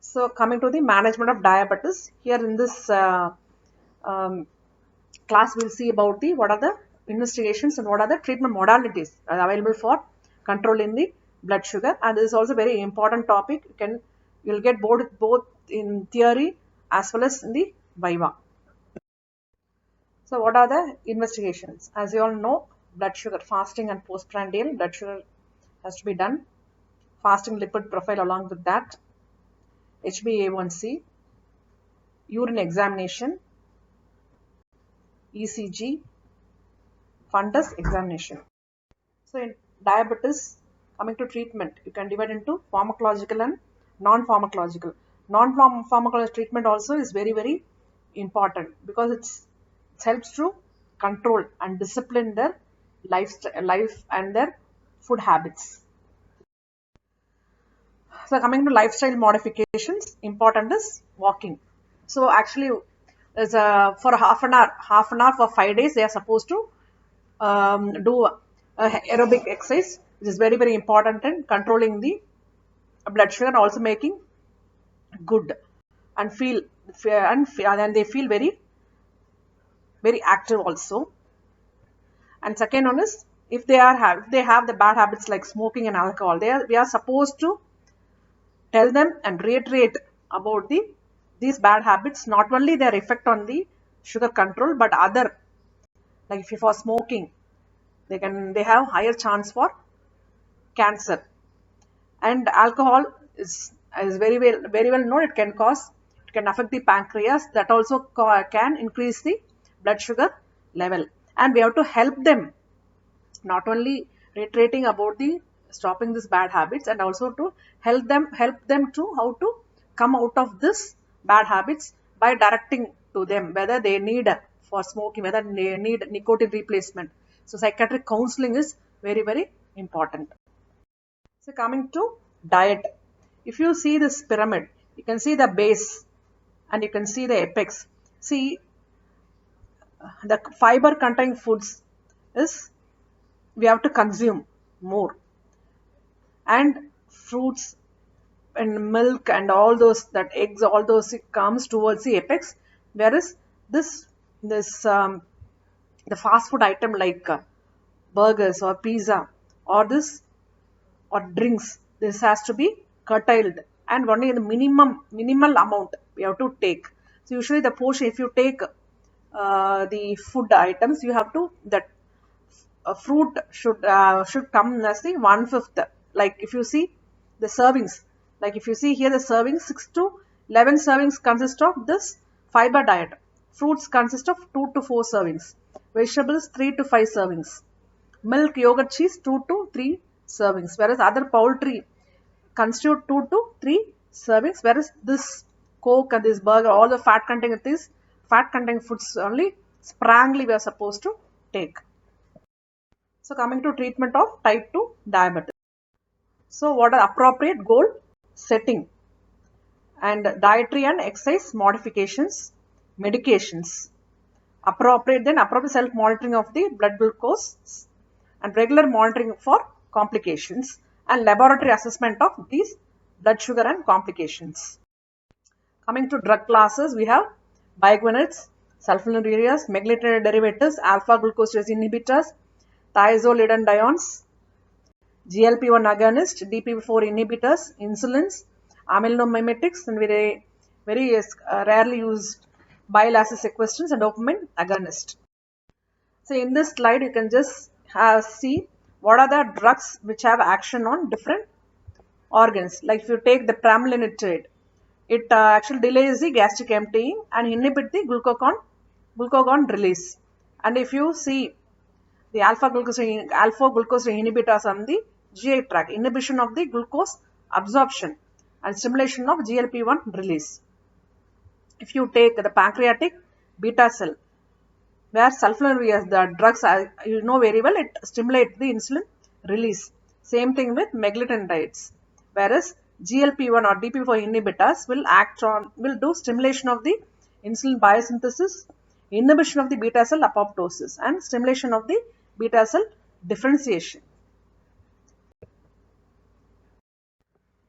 So coming to the management of diabetes, here in this um, class we'll see about the what are the investigations and what are the treatment modalities available for controlling the blood sugar, and this is also very important topic. You'll get both in theory as well as in the viva. So what are the investigations? As you all know, blood sugar fasting and postprandial blood sugar has to be done. Fasting lipid profile, along with that HbA1c, urine examination, ECG, fundus examination. So in diabetes, coming to treatment, you can divide into pharmacological and non-pharmacological. Non-pharmacological treatment also is very important because it helps to control and discipline their life and their food habits. So coming to lifestyle modifications, important is walking. So actually, there's for half an hour for 5 days, they are supposed to do aerobic exercise, which is very important in controlling the blood sugar and also making good and and they feel very active also. And second one is if they have the bad habits like smoking and alcohol, we are supposed to tell them and reiterate about these bad habits, not only their effect on the sugar control but other, like if you for smoking, they have higher chance for cancer. And alcohol is very well known, it can affect the pancreas, that also can increase the blood sugar level. And we have to help them, not only reiterating about the stopping these bad habits, and also to help them to how to come out of this bad habits by directing to them whether they need for smoking, whether they need nicotine replacement. So psychiatric counseling is very important. So coming to diet, if you see this pyramid, you can see the base and you can see the apex. See, the fiber containing foods is we have to consume more, and fruits and milk and all those, that eggs, all those, it comes towards the apex. Whereas this the fast food item like burgers or pizza or this or drinks, this has to be curtailed, and only the minimal amount we have to take. So usually the portion, if you take the food items, you have to that fruit should come as the 1/5. Like if you see the servings, like if you see here the servings, 6 to 11 servings consist of this fiber diet. Fruits consist of 2 to 4 servings. Vegetables 3 to 5 servings. Milk, yogurt, cheese 2 to 3 servings. Whereas other poultry constitute 2 to 3 servings. Whereas this Coke and this burger, all the fat containing foods only sparingly we are supposed to take. So coming to treatment of type 2 diabetes. So what are appropriate goal setting and dietary and exercise modifications, medications, appropriate self monitoring of the blood glucose and regular monitoring for complications and laboratory assessment of these blood sugar and complications. Coming to drug classes, we have biguanides, sulfonylureas, meglitine derivatives, alpha glucosidase inhibitors, thiazolidinediones, GLP-1 agonist, DPP-4 inhibitors, insulins, amylonomimetics, and very rarely used bile acid sequestrants and dopamine agonist. So in this slide, you can just see what are the drugs which have action on different organs. Like if you take the pramlintide, it actually delays the gastric emptying and inhibit the glucagon release. And if you see the alpha glucose inhibitors on the GI tract, inhibition of the glucose absorption and stimulation of GLP-1 release. If you take the pancreatic beta cell, where sulfonylureas, the drugs are, you know very well, it stimulates the insulin release. Same thing with meglitinides, whereas GLP-1 or DPP-4 inhibitors will do stimulation of the insulin biosynthesis, inhibition of the beta cell apoptosis, and stimulation of the beta cell differentiation.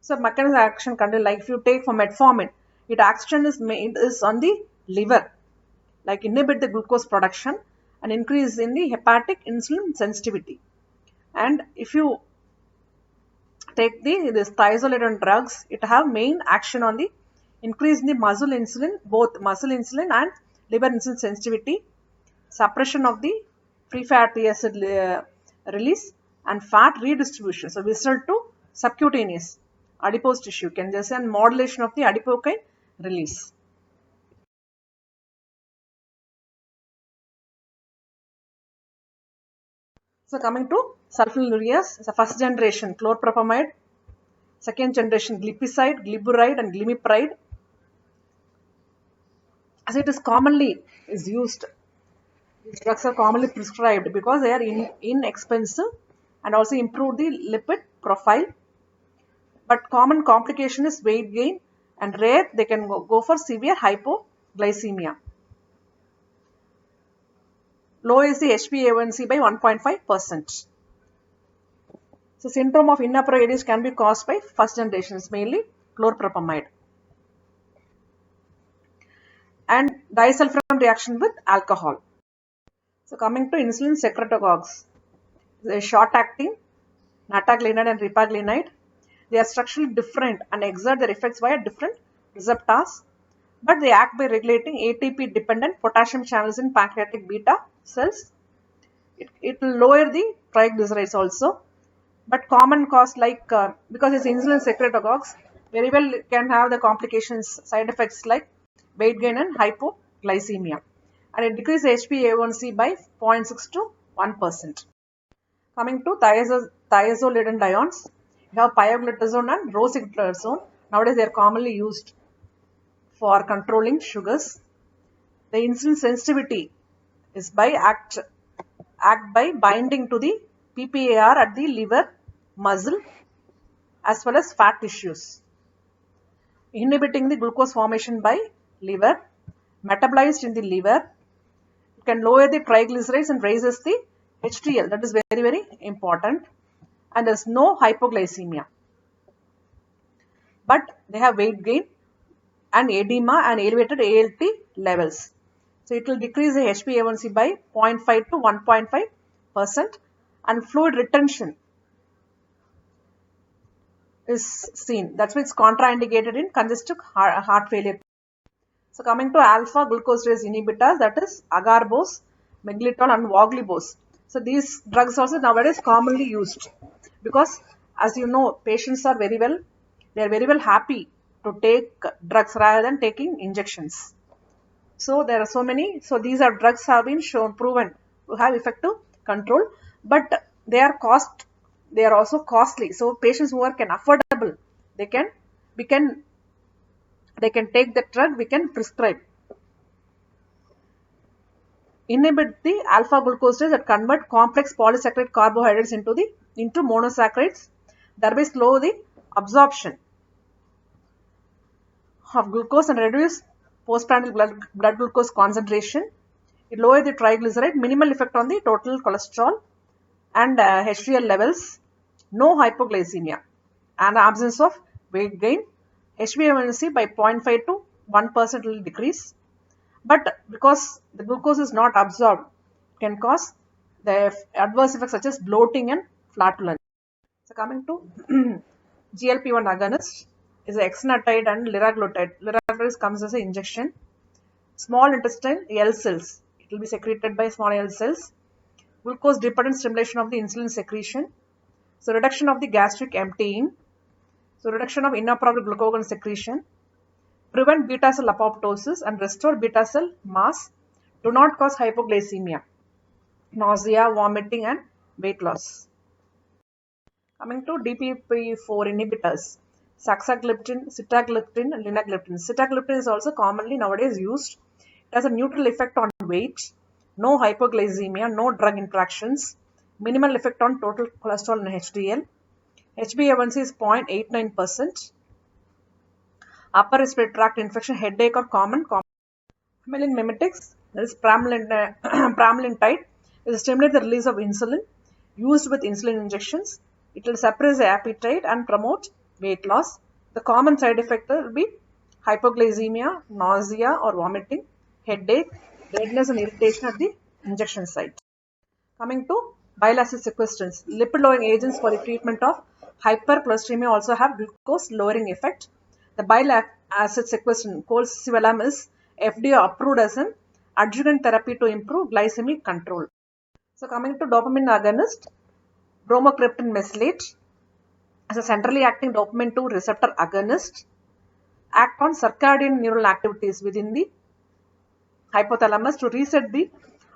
So mechanism of action control, like if you take for metformin, its action is made is on the liver, like inhibit the glucose production and increase in the hepatic insulin sensitivity. And if you take this thiazolidine drugs, it have main action on the increase in the muscle insulin, both muscle insulin and liver insulin sensitivity, suppression of the free fatty acid release and fat redistribution. So visceral to subcutaneous adipose tissue can just and modulation of the adipokine release. So coming to sulfonylureas, the first generation chlorpropamide, second generation glipizide, glyburide and glimepiride. As it is commonly is used, these drugs are commonly prescribed because they are inexpensive and also improve the lipid profile. But common complication is weight gain, and rare they can go for severe hypoglycemia. Low is the HbA1c by 1.5%. So syndrome of inappropriate use can be caused by first generations, mainly chlorpropamide. And disulfiram reaction with alcohol. So coming to insulin secretagogues, they short acting, nataglinide and repaglinide. They are structurally different and exert their effects via different receptors, but they act by regulating ATP dependent potassium channels in pancreatic beta cells. It will lower the triglycerides also, but common cause like because it's insulin secretagogues, very well can have the complications, side effects like weight gain and hypoglycemia, and it decreases HbA1c by 0.6 to 1%. Coming to thiazolidinediones, you have pioglitazone and rosiglitazone. Nowadays they are commonly used for controlling sugars. The insulin sensitivity is by act by binding to the PPAR at the liver, muscle as well as fat tissues, inhibiting the glucose formation by liver, metabolized in the liver. It can lower the triglycerides and raises the HDL. That is very, very important. And there is no hypoglycemia. But they have weight gain and edema and elevated ALT levels. So it will decrease the HbA1c by 0.5 to 1.5%, and fluid retention is seen. That's why it's contraindicated in congestive heart failure. So coming to alpha glucosidase inhibitors, that is agarbose, meglitol and voglibose. So these drugs also nowadays commonly used because, as you know, patients are very well happy to take drugs rather than taking injections. So there are so many. So these are drugs have been proven to have effective control, but they are also costly. So patients who are affordable, they can take the drug, we can prescribe. Inhibit the alpha glucosidase that convert complex polysaccharide carbohydrates into monosaccharides, thereby slow the absorption of glucose and reduce postprandial blood glucose concentration. It lowers the triglyceride, minimal effect on the total cholesterol and HDL levels, no hypoglycemia, and absence of weight gain. HbA1c by 0.5 to 1% will decrease, but because the glucose is not absorbed, can cause the adverse effects such as bloating and flatulence. So coming to GLP-1 agonist is exenatide and liraglutide. Liraglutide comes as an injection. Small intestine L cells, it will be secreted by small L cells. Glucose dependent stimulation of the insulin secretion. So reduction of the gastric emptying. So reduction of inappropriate glucagon secretion. Prevent beta cell apoptosis and restore beta cell mass. Do not cause hypoglycemia, nausea, vomiting and weight loss. Coming to DPP-4 inhibitors, saxagliptin, sitagliptin and linagliptin. Sitagliptin is also commonly nowadays used. It has a neutral effect on weight, no hypoglycemia, no drug interactions, minimal effect on total cholesterol and HDL. HbA1c is 0.89%. Upper respiratory tract infection, headache are common. Amylin mimetics, that is pramlintide, is stimulate the release of insulin used with insulin injections. It will suppress the appetite and promote weight loss. The common side effect will be hypoglycemia, nausea or vomiting, headache, redness and irritation at the injection site. Coming to bile acid sequestrants, lipid lowering agents for the treatment of hypercholesteremia also have glucose lowering effect. The bile acid sequestrant colcivalam is FDA approved as an adjuvant therapy to improve glycemic control. So coming to dopamine agonist, bromocriptine mesylate as a centrally acting dopamine 2 receptor agonist, act on circadian neural activities within the hypothalamus to reset the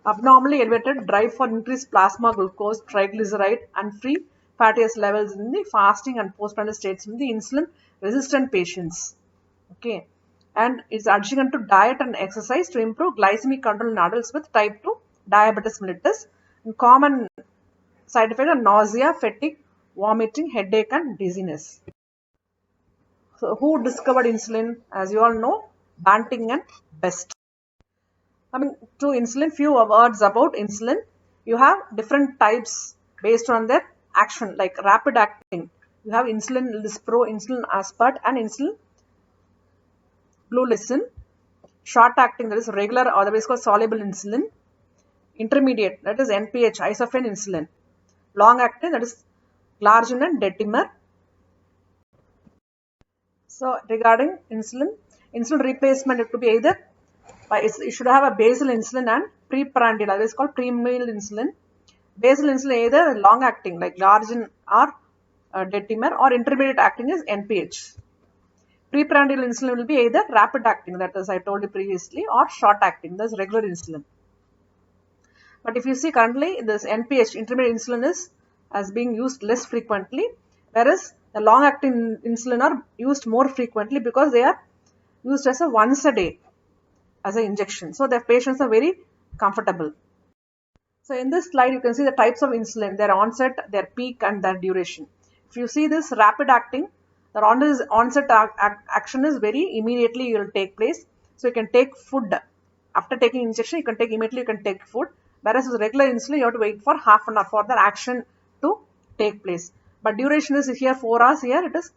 abnormally elevated drive for increased plasma glucose, triglyceride and free fatty acid levels in the fasting and postprandial states in the insulin resistant patients. Okay, and it's adjuvant to diet and exercise to improve glycemic control in adults with type 2 diabetes mellitus. And common side effects are nausea, fatigue, vomiting, headache and dizziness. So who discovered insulin? As you all know, Banting and Best. Coming to insulin, few words about insulin. You have different types based on their action, like rapid acting. You have insulin lispro, insulin aspart and insulin glulicin. Short acting, that is regular or otherwise called soluble insulin. Intermediate, that is NPH, isofen insulin. Long acting, that is glargine and detimer. So regarding insulin, insulin replacement, it could be either it should have a basal insulin and preprandial, that is called premeal insulin. Basal insulin either long acting like glargine or detimer, or intermediate acting is NPH. Preprandial insulin will be either rapid acting, that is I told you previously, or short acting, that is regular insulin. But if you see currently this NPH, intermediate insulin, is as being used less frequently, whereas the long acting insulin are used more frequently because they are used as a once a day as an injection. So the patients are very comfortable. So in this slide you can see the types of insulin, their onset, their peak and their duration. If you see this rapid acting, the onset action is very immediately will take place. So you can take food. After taking injection, you can take immediately, you can take food. Whereas with regular insulin, you have to wait for half an hour for the action to take place. But duration is here 4 hours, here it is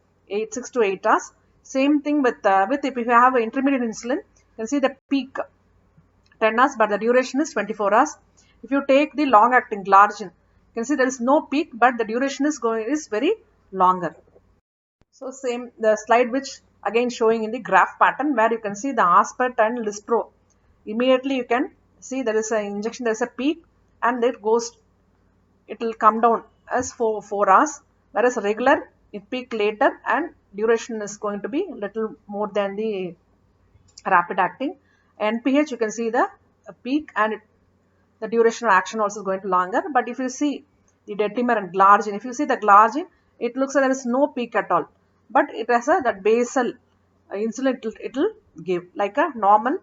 6 to 8 hours. Same thing with if you have an intermediate insulin, you can see the peak 10 hours, but the duration is 24 hours. If you take the long acting glargine, you can see there is no peak, but the duration is very longer. So same the slide which again showing in the graph pattern, where you can see the aspart and lispro. Immediately you can see there is an injection, there is a peak, and it will come down as 4 hours, whereas regular it peak later and duration is going to be little more than the rapid acting. NPH, you can see the peak and the duration of action also is going to longer. But if you see the detimer and glargine, if you see the glargine, it looks like there is no peak at all, but it has that basal insulin, it will give like a normal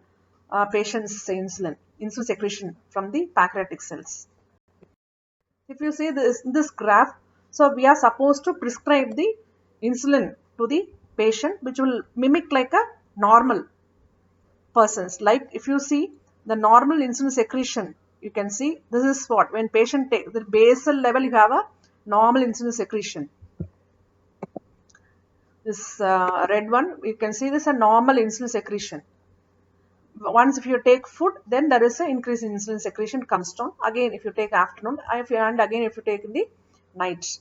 patient's insulin secretion from the pancreatic cells. If you see this graph, so we are supposed to prescribe the insulin to the patient, which will mimic like a normal persons. Like if you see the normal insulin secretion, you can see this is what when patient takes the basal level, you have a normal insulin secretion. This red one, you can see this a normal insulin secretion. Once if you take food, then there is an increase in insulin secretion comes down. Again, if you take afternoon, and again if you take in the night.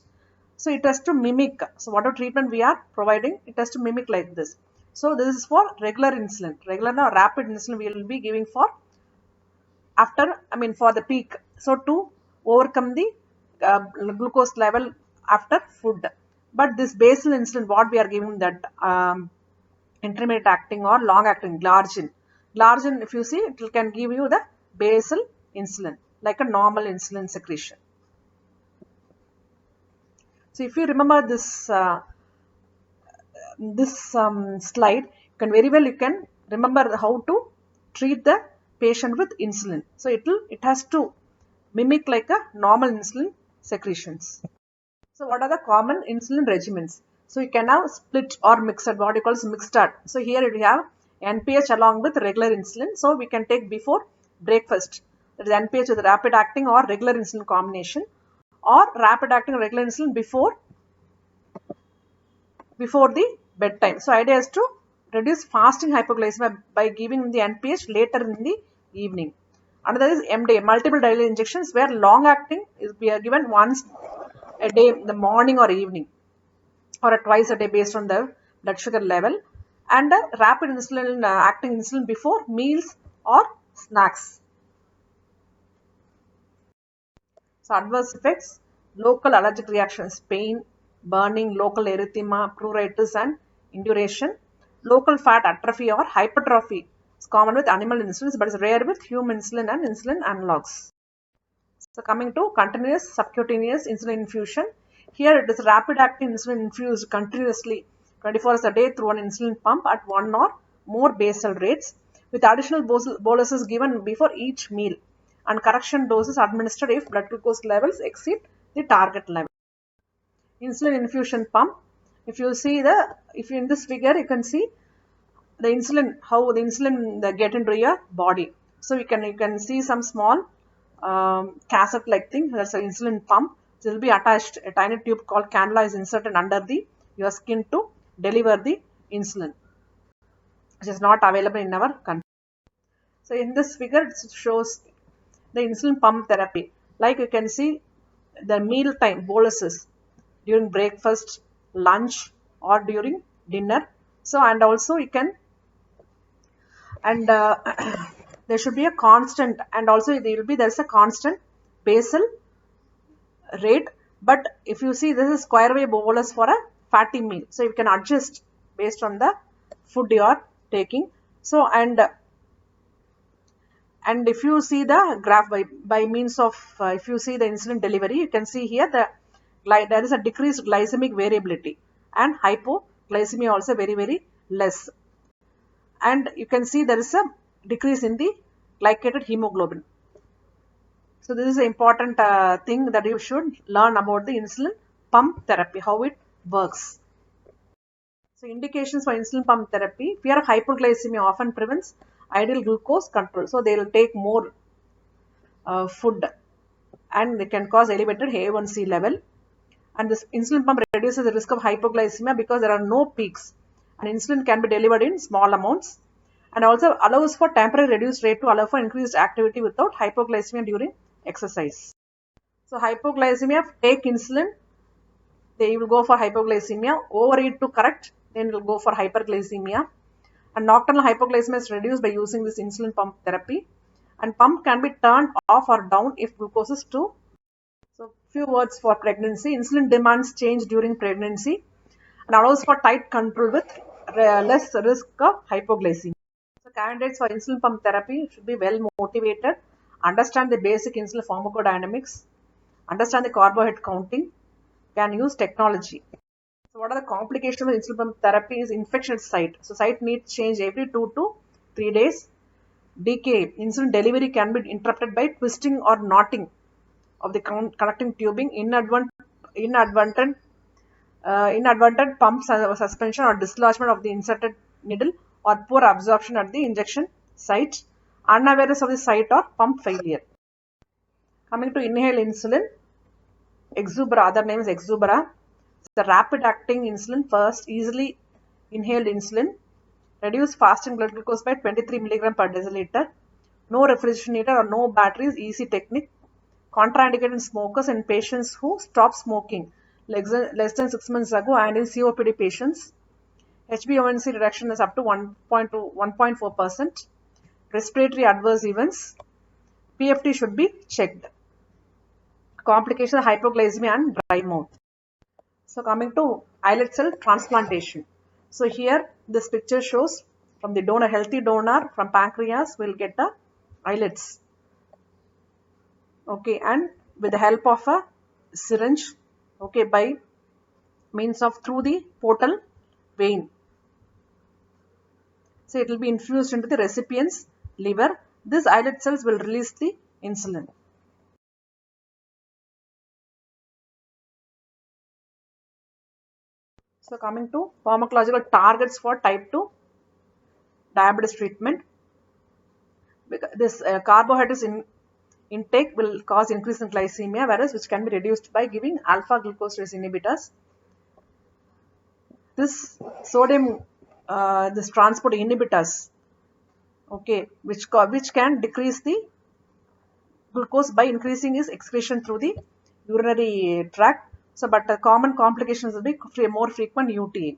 So it has to mimic. So whatever treatment we are providing, it has to mimic like this. So this is for regular insulin. Regular or rapid insulin we will be giving for for the peak. So to overcome the glucose level after food. But this basal insulin, what we are giving, that intermediate acting or long acting glargine. Glargine, if you see, it can give you the basal insulin like a normal insulin secretion. So if you remember this slide, you can remember how to treat the patient with insulin. So it has to mimic like a normal insulin secretions. So what are the common insulin regimens? So you can have split or mixed, what you call mixed. So here we have NPH along with regular insulin. So we can take before breakfast. That is NPH with rapid acting or regular insulin combination, or rapid acting regular insulin before the bedtime. So idea is to reduce fasting hypoglycemia by giving the NPH later in the evening. Another is MDA, multiple daily injections, where long acting is given once a day in the morning or evening, or twice a day based on the blood sugar level, and rapid insulin acting insulin before meals or snacks. So adverse effects, local allergic reactions, pain, burning, local erythema, pruritus and induration, local fat atrophy or hypertrophy. It's common with animal insulins but is rare with human insulin and insulin analogs. So coming to continuous subcutaneous insulin infusion. Here it is rapid acting insulin infused continuously 24 hours a day through an insulin pump at one or more basal rates, with additional boluses given before each meal and correction doses administered if blood glucose levels exceed the target level. Insulin infusion pump. If you in this figure you can see the insulin, how the insulin get into your body. So you can see some small cassette like thing. That's an insulin pump. So it will be attached. A tiny tube called cannula is inserted under the your skin to deliver the insulin, which is not available in our country. So in this figure it shows the insulin pump therapy. Like you can see the meal time boluses during breakfast, lunch or during dinner. So and also you can, and there should be a constant, and also there's a constant basal rate. But if you see, this is square wave bolus for a fatty meal, so you can adjust based on the food you are taking. So and if you see the graph by means of if you see the insulin delivery, you can see here there is a decreased glycemic variability and hypoglycemia also very less, and you can see there is a decrease in the glycated hemoglobin. So this is an important thing that you should learn about the insulin pump therapy, how it works. So indications for insulin pump therapy: fear of hypoglycemia often prevents ideal glucose control. So they will take more food and they can cause elevated A1C level. And this insulin pump reduces the risk of hypoglycemia because there are no peaks and insulin can be delivered in small amounts, and also allows for temporary reduced rate to allow for increased activity without hypoglycemia during exercise. So hypoglycemia, take insulin, they will go for hypoglycemia. Overeat to correct, then will go for hyperglycemia. And nocturnal hypoglycemia is reduced by using this insulin pump therapy. And pump can be turned off or down if glucose is too. So few words for pregnancy. Insulin demands change during pregnancy and allows for tight control with less risk of hypoglycemia. So candidates for insulin pump therapy should be well motivated, understand the basic insulin pharmacodynamics, understand the carbohydrate counting, can use technology. So what are the complications of insulin pump therapy? Is infection site. So site needs change every 2 to 3 days. Decay. Insulin delivery can be interrupted by twisting or knotting of the connecting tubing, inadvertent pump suspension or dislodgement of the inserted needle, or poor absorption at the injection site, unawareness of the site or pump failure. Coming to inhaled insulin, Exubera, other name is Exubera. The rapid acting insulin, first easily inhaled insulin, reduce fasting blood glucose by 23 mg per deciliter. No refrigerator or no batteries, easy technique. Contraindicated in smokers and patients who stop smoking less than 6 months ago, and in COPD patients. HbA1c reduction is up to 1.2 to 1.4%. Respiratory adverse events. PFT should be checked. Complications of hypoglycemia and dry mouth. So coming to islet cell transplantation. So here this picture shows from the donor, healthy donor from pancreas will get the islets. Okay, and with the help of a syringe, okay, by means of through the portal vein. So it will be infused into the recipient's liver. These islet cells will release the insulin. So coming to pharmacological targets for type 2 diabetes treatment. This carbohydrates intake will cause increase in glycemia, whereas which can be reduced by giving alpha glucosidase inhibitors. this sodium, this transport inhibitors, okay, which can decrease the glucose by increasing its excretion through the urinary tract. So, but the common complications will be more frequent UTI.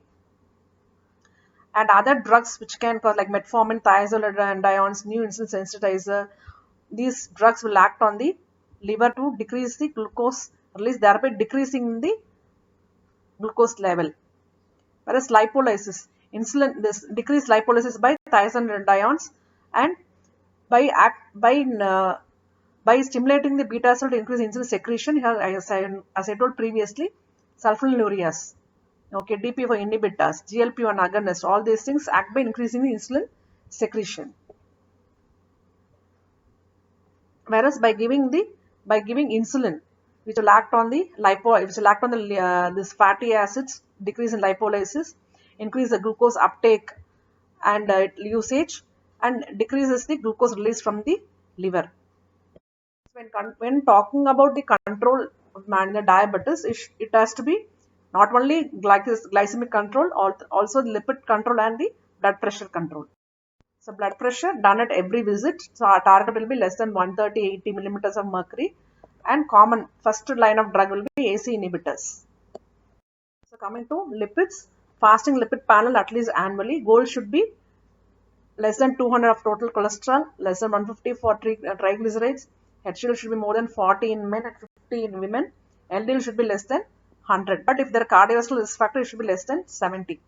And other drugs which can cause, like metformin, thiazolidines, new insulin sensitizer, these drugs will act on the liver to decrease the glucose release, thereby decreasing the glucose level. Whereas lipolysis, insulin, this decreased lipolysis by thiazolidines, and by by stimulating the beta cell to increase insulin secretion, here, as I told previously, sulfonylureas, okay, DPO inhibitors, GLP-1 agonists, all these things act by increasing the insulin secretion. Whereas by giving insulin, which will act on the this fatty acids, decrease in lipolysis, increase the glucose uptake and usage, and decreases the glucose release from the liver. When talking about the control of the diabetes, it has to be not only glycemic control, also the lipid control and the blood pressure control. So blood pressure done at every visit. So our target will be less than 130-80 millimeters of mercury, and common first line of drug will be AC inhibitors. So coming to lipids, fasting lipid panel at least annually. Goal should be less than 200 of total cholesterol, less than 150 for triglycerides. HDL should be more than 40 in men and 50 in women. LDL should be less than 100. But if there are cardiovascular risk factor, it should be less than 70.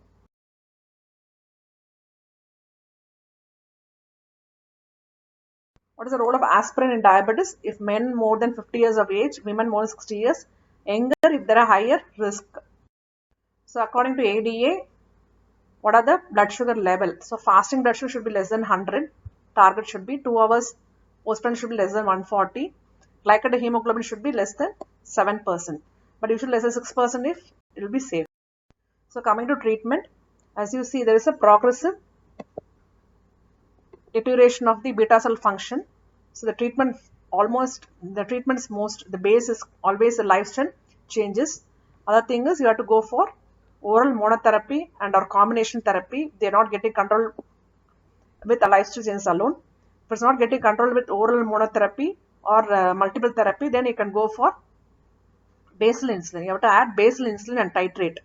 What is the role of aspirin in diabetes? If men more than 50 years of age, women more than 60 years, younger if there are higher risk. So according to ADA, what are the blood sugar level? So fasting blood sugar should be less than 100. Target should be 2 hours. Postprandial should be less than 140. Glycated hemoglobin should be less than 7%. But usually less than 6% if it will be safe. So coming to treatment, as you see, there is a progressive deterioration of the beta cell function. So the treatment the base is always the lifestyle changes. Other thing is you have to go for oral monotherapy and or combination therapy. They are not getting control with a lifestyle change alone. If it's not getting control with oral monotherapy or multiple therapy, then you can go for basal insulin. You have to add basal insulin and titrate.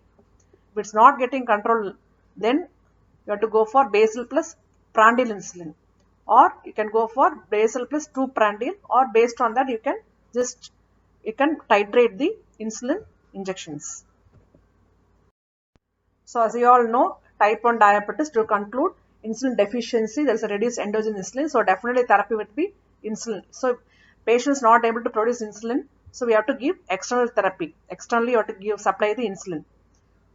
If it's not getting control, then you have to go for basal plus prandial insulin, or you can go for basal plus 2 prandial, or based on that you can titrate the insulin injections. So as you all know, type 1 diabetes, to conclude, insulin deficiency, there is a reduced endogenous insulin, so definitely therapy would be insulin. So patients not able to produce insulin, so we have to give external therapy. Externally you have to supply the insulin.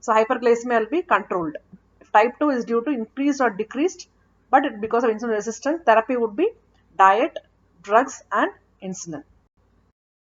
So hyperglycemia will be controlled. If type 2 is due to increased or decreased, but because of insulin resistance, therapy would be diet, drugs and insulin.